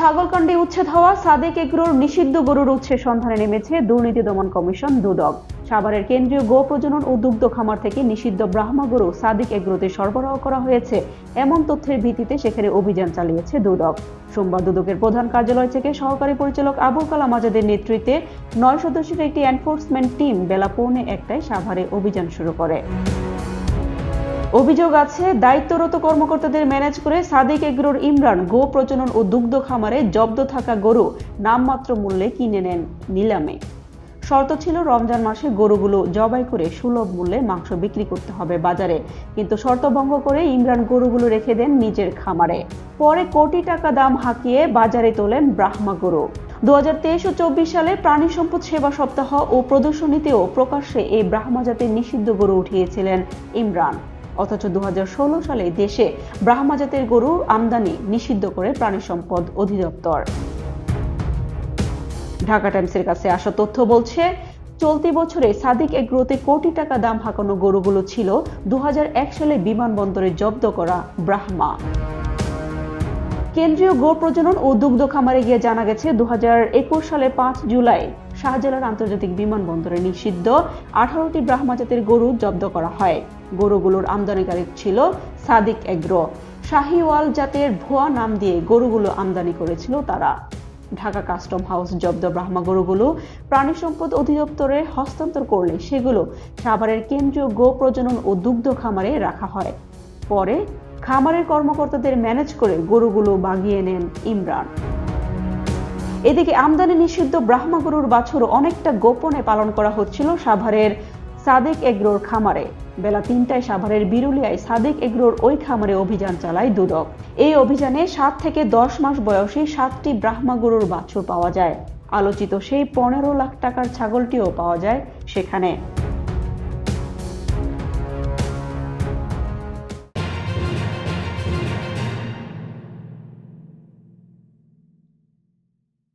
ছাগলকাণ্ডে উচ্ছেদ হওয়া সাদেক এগ্রোর নিষিদ্ধ গরুর উৎসের সন্ধানে নেমেছে দুর্নীতি দমন কমিশন দুদক। সাভারের কেন্দ্রীয় গো প্রজনন ও দুগ্ধ খামার থেকে নিষিদ্ধ ব্রাহ্মা গরু সাদেক এগ্রোতে সরবরাহ করা হয়েছে এমন তথ্যের ভিত্তিতে সেখানে অভিযান চালিয়েছে দুদক। সোমবার দুদকের প্রধান কার্যালয় থেকে সহকারী পরিচালক আবুল কালাম আজাদের নেতৃত্বে 9 সদস্যের একটি এনফোর্সমেন্ট টিম বেলা 1:45 সাভারে অভিযান শুরু করে। অভিযোগ আছে, দায়িত্বরত কর্মকর্তাদের ম্যানেজ করে সাদেক এগ্রোর ইমরান গো প্রজনন ও দুগ্ধ খামারে জব্দ থাকা গরু নামমাত্র মূল্যে কিনে নেন নিলামে। শর্ত ছিল রমজান মাসে গরুগুলো জবাই করে সুলভ মূল্যে মাংস বিক্রি করতে হবে বাজারে, কিন্তু শর্ত ভঙ্গ করে ইমরান গরুগুলো রেখে দেন নিজের খামারে। পরে কোটি টাকা দাম হাঁকিয়ে বাজারে তোলেন ব্রাহ্মা গরু। 2023 ও 24 সালে প্রাণী সম্পদ সেবা সপ্তাহ ও প্রদর্শনীতেও প্রকাশ্যে এই ব্রাহ্মা জাতের নিষিদ্ধ গরু উঠিয়েছিলেন ইমরান। অথচ 2016 সালে দেশে ব্রাহ্মা জাতের গরু আমদানি নিষিদ্ধ করে প্রাণী সম্পদ অধিদপ্তর। ঢাকা টাইমসের কাছে আসা তথ্য বলছে, চলতি বছরে সাদেক এগ্রোতে কোটি টাকা দাম হাঁকানো গরুগুলো ছিল 2001 সালে বিমানবন্দরে জব্দ করা ব্রাহ্মা। কেন্দ্রীয় গো প্রজনন ও দুগ্ধ খামারে গিয়ে জানা গেছে 2021 সালে 5 জুলাই শাহজালাল আন্তর্জাতিক বিমানবন্দরে নিষিদ্ধ 18টি ব্রাহ্মা জাতের গরু জব্দ করা হয়। গরুগুলোর আমদানিকারী ছিল সাদেক এগ্রো। শাহিওয়াল জাতের ভুয়া নাম দিয়ে গরুগুলো আমদানি করেছিল তারা। ঢাকা কাস্টম হাউস জব্দ ব্রাহ্মা গরুগুলো প্রাণী সম্পদ অধিদপ্তরে হস্তান্তর করলে সেগুলো সাভারের কেন্দ্রীয় গো প্রজনন ও দুগ্ধ খামারে রাখা হয়। পরে খামারের কর্মকর্তাদের ম্যানেজ করে গরুগুলো বাগিয়ে নেন ইমরান। এদিকে আমদানি নিষিদ্ধ ব্রাহ্মা গরুর বাছুর অনেকটা গোপনে পালন করা হচ্ছিল সাভারের সাদেক এগ্রোর খামারে। বেলা 3টায় সাভারের বিরুলিয়ায় সাদেক এগ্রোর ওই খামারে অভিযান চালায় দুদক। এই অভিযানে 7 থেকে 10 মাস বয়সী 7টি ব্রাহ্মা গরুর বাছুর পাওয়া যায়। আলোচিত সেই 15 লাখ টাকার ছাগলটিও পাওয়া যায় সেখানে।